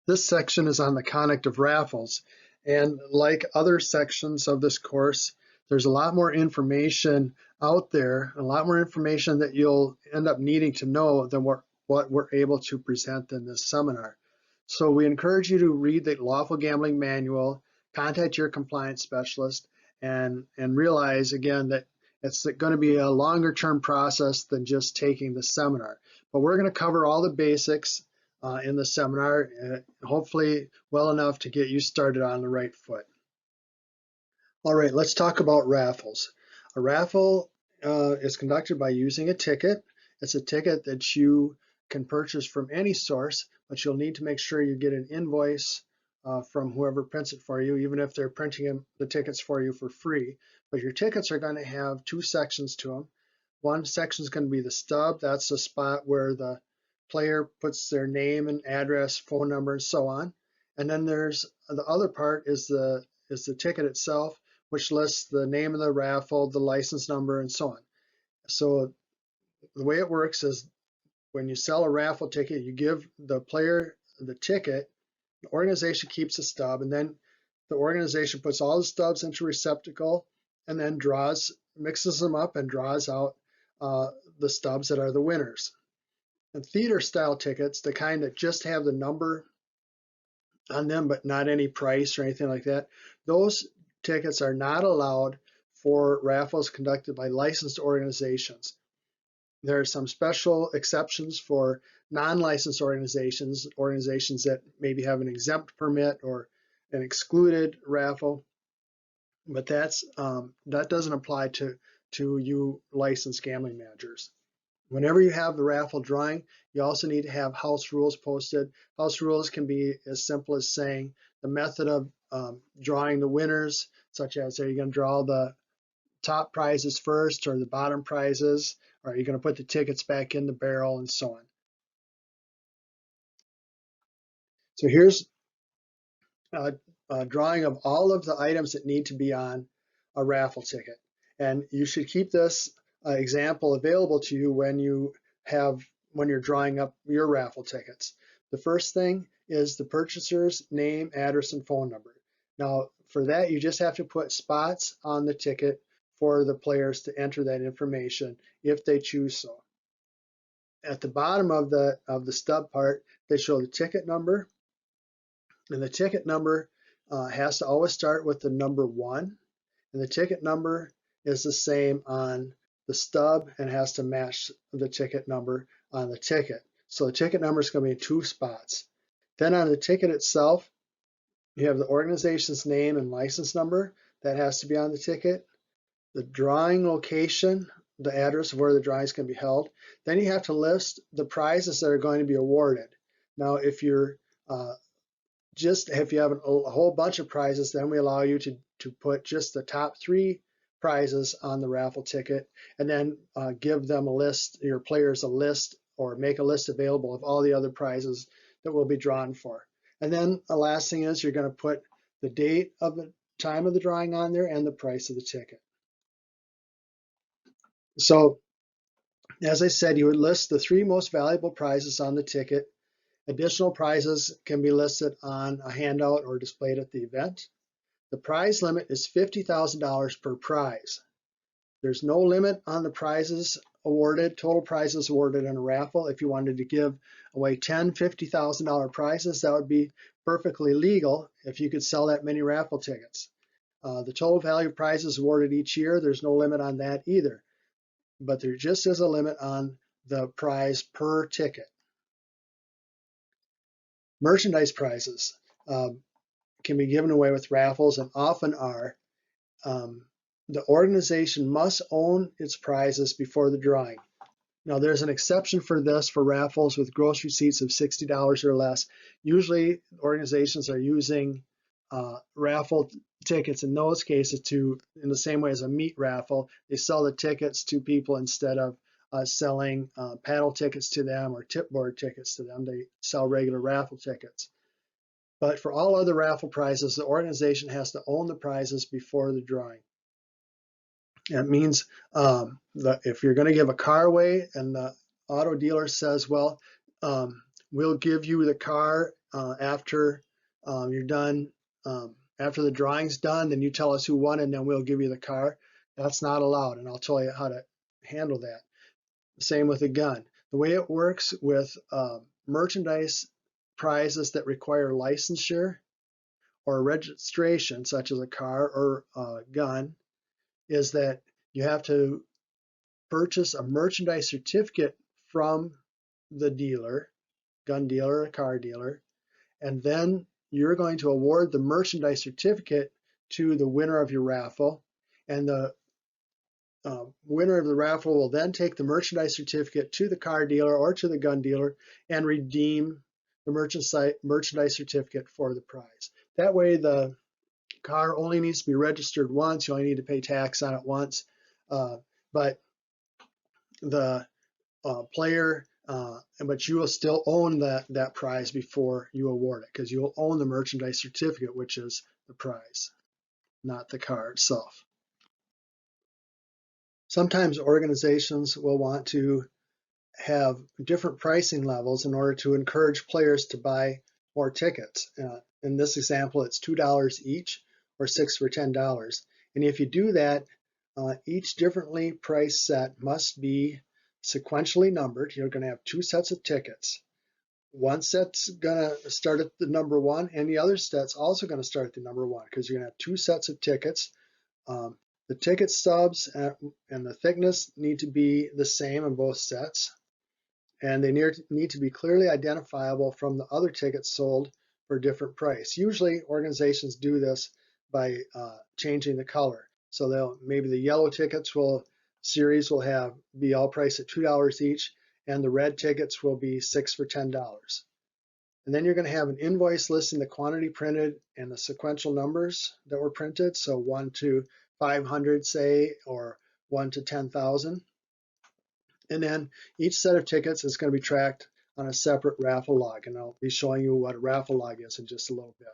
This section is on the conduct of raffles, and like other sections of this course, there's a lot more information out there, a lot more information that you'll end up needing to know than what we're able to present in this seminar. So we encourage you to read the Lawful Gambling Manual, contact your compliance specialist, and realize again that it's going to be a longer term process than just taking the seminar. But we're going to cover all the basics in the seminar, hopefully well enough to get you started on the right foot. All right, let's talk about raffles. A raffle is conducted by using a ticket. It's a ticket that you can purchase from any source, but you'll need to make sure you get an invoice from whoever prints it for you, even if they're printing the tickets for you for free. But your tickets are going to have two sections to them. One section is going to be the stub. That's the spot where the player puts their name and address, phone number, and so on. And then there's the other part is the ticket itself, which lists the name of the raffle, the license number, and so on. So the way it works is when you sell a raffle ticket, you give the player the ticket, the organization keeps the stub, and then the organization puts all the stubs into a receptacle and then mixes them up and draws out the stubs that are the winners. And theater style tickets, the kind that just have the number on them but not any price or anything like that, those tickets are not allowed for raffles conducted by licensed organizations. There are some special exceptions for non-licensed organizations that maybe have an exempt permit or an excluded raffle, but that doesn't apply to you licensed gambling managers. Whenever you have the raffle drawing, you also need to have house rules posted. House rules can be as simple as saying the method of drawing the winners, such as are you going to draw the top prizes first or the bottom prizes, or are you going to put the tickets back in the barrel, and so on. So here's a drawing of all of the items that need to be on a raffle ticket. And you should keep this example available to you when you're drawing up your raffle tickets. The first thing is the purchaser's name, address, and phone number. Now, for that, you just have to put spots on the ticket for the players to enter that information if they choose so. At the bottom of the stub part, they show the ticket number, and the ticket number has to always start with the number 1, and the ticket number is the same on the stub and has to match the ticket number on the ticket. So the ticket number is going to be in 2 spots. Then on the ticket itself, you have the organization's name and license number. That has to be on the ticket. The drawing location, the address of where the drawing is going to be held. Then you have to list the prizes that are going to be awarded. Now, if you have a whole bunch of prizes, then we allow you to put just the top 3 prizes on the raffle ticket, and then give them your players a list, or make a list available of all the other prizes that will be drawn for. And then the last thing is you're going to put the date of the time of the drawing on there and the price of the ticket. So as I said, you would list the 3 most valuable prizes on the ticket. Additional prizes can be listed on a handout or displayed at the event. The prize limit is $50,000 per prize. There's no limit on the prizes awarded, total prizes awarded in a raffle. If you wanted to give away 10 $50,000 prizes, that would be perfectly legal if you could sell that many raffle tickets. The total value of prizes awarded each year, there's no limit on that either, but there just is a limit on the prize per ticket. Merchandise prizes can be given away with raffles and often are. The organization must own its prizes before the drawing. Now, there's an exception for this for raffles with gross receipts of $60 or less. Usually, organizations are using raffle tickets in those cases in the same way as a meat raffle. They sell the tickets to people instead of selling paddle tickets to them or tipboard tickets to them. They sell regular raffle tickets. But for all other raffle prizes, the organization has to own the prizes before the drawing. It means that if you're going to give a car away and the auto dealer says, well, we'll give you the car after you're done, after the drawing's done, then you tell us who won and then we'll give you the car. That's not allowed, and I'll tell you how to handle that. Same with a gun. The way it works with merchandise prizes that require licensure or registration, such as a car or a gun, is that you have to purchase a merchandise certificate from the dealer, gun dealer or car dealer, and then you're going to award the merchandise certificate to the winner of your raffle, and the winner of the raffle will then take the merchandise certificate to the car dealer or to the gun dealer and redeem the merchandise certificate for the prize. That way the car only needs to be registered once. You only need to pay tax on it once. But the player, but you will still own that prize before you award it, because you'll own the merchandise certificate, which is the prize, not the car itself. Sometimes organizations will want to have different pricing levels in order to encourage players to buy more tickets. In this example, it's $2 each or 6 for $10. And if you do that, each differently priced set must be sequentially numbered. You're going to have 2 sets of tickets. One set's going to start at the number 1, and the other set's also going to start at the number 1, because you're going to have 2 sets of tickets. The ticket stubs and the thickness need to be the same in both sets, and they need to be clearly identifiable from the other tickets sold for a different price. Usually organizations do this by changing the color. So maybe the yellow tickets series will be all priced at $2 each, and the red tickets will be 6 for $10. And then you're going to have an invoice listing the quantity printed and the sequential numbers that were printed. So 1 to 500, say, or 1 to 10,000. And then each set of tickets is going to be tracked on a separate raffle log. And I'll be showing you what a raffle log is in just a little bit.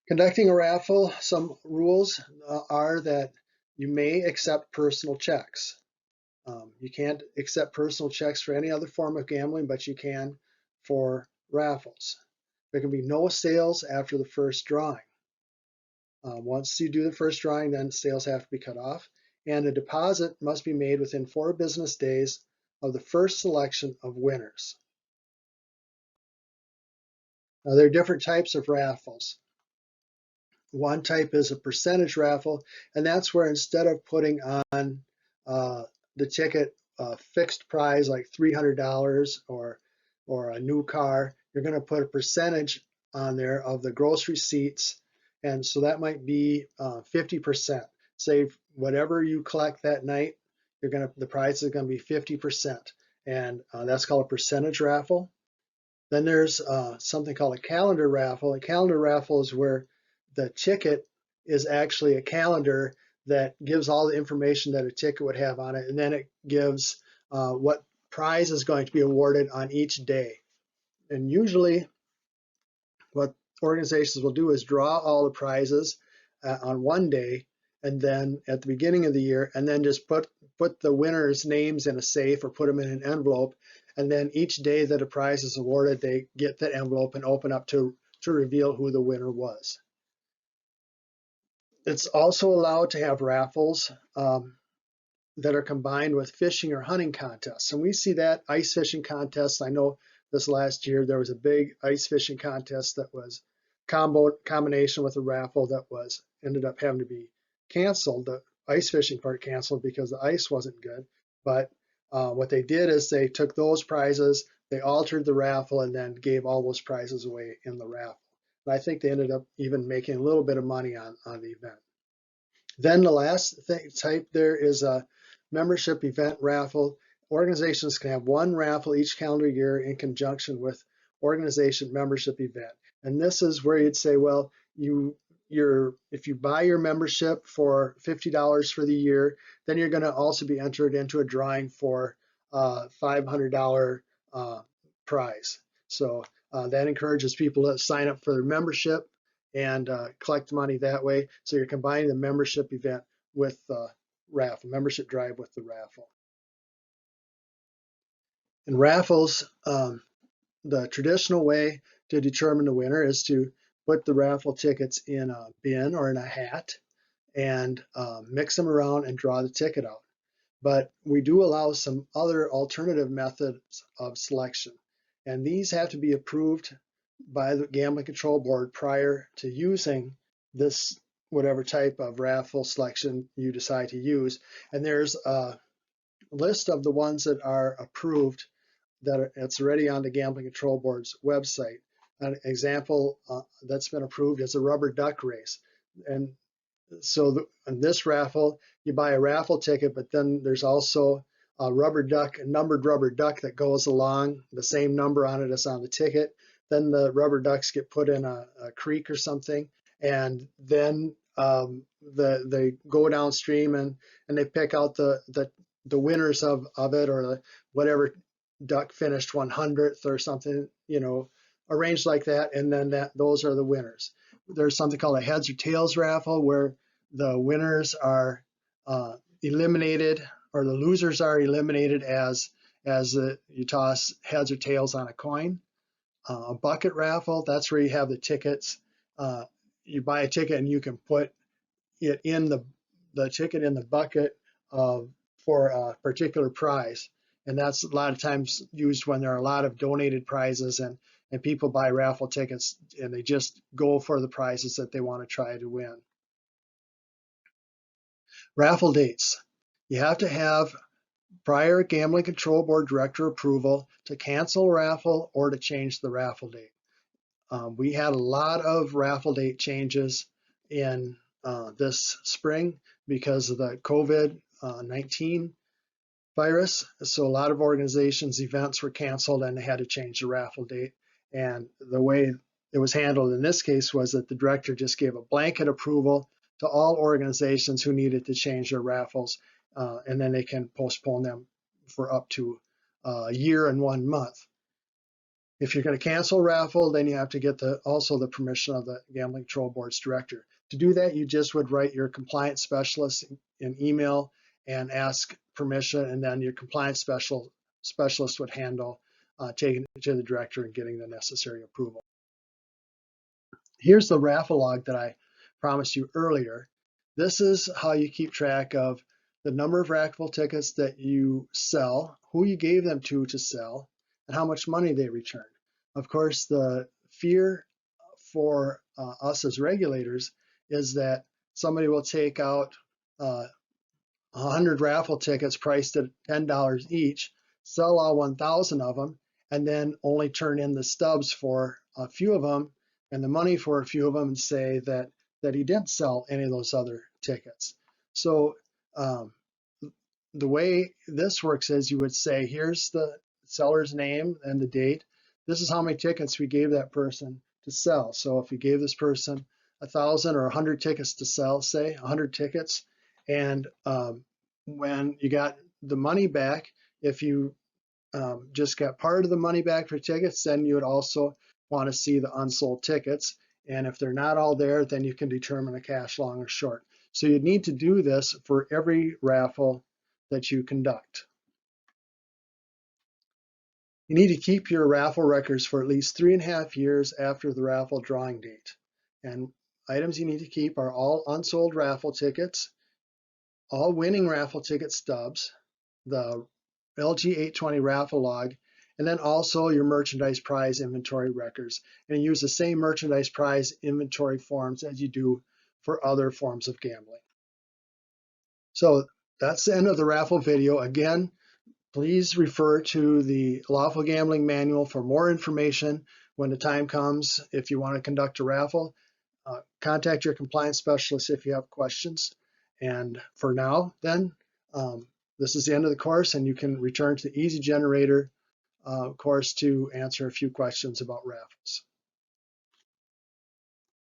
Conducting a raffle, some rules are that you may accept personal checks. You can't accept personal checks for any other form of gambling, but you can for raffles. There can be no sales after the first drawing. Once you do the first drawing, then sales have to be cut off, and a deposit must be made within 4 business days of the first selection of winners. Now, there are different types of raffles. One type is a percentage raffle, and that's where instead of putting on the ticket fixed prize like $300 or a new car, you're going to put a percentage on there of the gross receipts, and so that might be 50%. Say whatever you collect that night, the prize is going to be 50%, and that's called a percentage raffle. Then there's something called a calendar raffle. A calendar raffle is where the ticket is actually a calendar that gives all the information that a ticket would have on it, and then it gives what prize is going to be awarded on each day. And usually what organizations will do is draw all the prizes on one day, and then at the beginning of the year, and then just put the winners' names in a safe or put them in an envelope, and then each day that a prize is awarded, they get that envelope and open up to reveal who the winner was. It's also allowed to have raffles that are combined with fishing or hunting contests. And we see that ice fishing contests. I know this last year there was a big ice fishing contest that was combination with a raffle that ended up having to be canceled. The ice fishing part canceled because the ice wasn't good. But what they did is they took those prizes, they altered the raffle, and then gave all those prizes away in the raffle. And I think they ended up even making a little bit of money on the event. Then the last type there is a membership event raffle. Organizations can have one raffle each calendar year in conjunction with organization membership event. And this is where you'd say, well, if you buy your membership for $50 for the year, then you're going to also be entered into a drawing for a $500 prize. So that encourages people to sign up for their membership and collect money that way. So you're combining the membership event with the raffle, membership drive with the raffle. And raffles, the traditional way to determine the winner is to put the raffle tickets in a bin or in a hat and mix them around and draw the ticket out. But we do allow some other alternative methods of selection. And these have to be approved by the Gambling Control Board prior to using this whatever type of raffle selection you decide to use. And there's a list of the ones that are approved it's already on the Gambling Control Board's website. An example that's been approved is a rubber duck race. And so in this raffle, you buy a raffle ticket, but then there's also a numbered rubber duck that goes along, the same number on it as on the ticket. Then the rubber ducks get put in a creek or something, and then they go downstream and they pick out the winners of it, or whatever duck finished 100th or something, arranged like that, and then those are the winners. There's something called a heads or tails raffle where the winners are eliminated, or the losers are eliminated as you toss heads or tails on a coin. A bucket raffle, that's where you have the tickets. You buy a ticket and you can put it in the ticket in the bucket for a particular prize. And that's a lot of times used when there are a lot of donated prizes and people buy raffle tickets and they just go for the prizes that they want to try to win. Raffle dates. You have to have prior Gambling Control Board director approval to cancel a raffle or to change the raffle date. We had a lot of raffle date changes in this spring because of the COVID-19 virus. So a lot of organizations' events were canceled and they had to change the raffle date. And the way it was handled in this case was that the director just gave a blanket approval to all organizations who needed to change their raffles, and then they can postpone them for up to a year and 1 month. If you're going to cancel a raffle, then you have to get also the permission of the Gambling Control Board's director. To do that, you just would write your compliance specialist an email and ask permission, and then your compliance specialist would handle taking it to the director and getting the necessary approval. Here's the raffle log that I promised you earlier. This is how you keep track of the number of raffle tickets that you sell, who you gave them to sell, and how much money they returned. Of course, the fear for us as regulators is that somebody will take out 100 raffle tickets priced at $10 each, sell all 1,000 of them, and then only turn in the stubs for a few of them and the money for a few of them and say that he didn't sell any of those other tickets. So the way this works is you would say, here's the seller's name and the date. This is how many tickets we gave that person to sell. So if you gave this person 1,000 or 100 tickets to sell, say 100 tickets, and when you got the money back, if you just got part of the money back for tickets, then you would also want to see the unsold tickets. And if they're not all there, then you can determine a cash long or short. So you'd need to do this for every raffle that you conduct. You need to keep your raffle records for at least 3.5 years after the raffle drawing date. And items you need to keep are all unsold raffle tickets, all winning raffle ticket stubs, the LG 820 raffle log, and then also your merchandise prize inventory records. And use the same merchandise prize inventory forms as you do for other forms of gambling. So that's the end of the raffle video. Again, please refer to the Lawful Gambling Manual for more information when the time comes. If you want to conduct a raffle, contact your compliance specialist if you have questions. And for now, then, this is the end of the course, and you can return to the Easy Generator course to answer a few questions about raffles.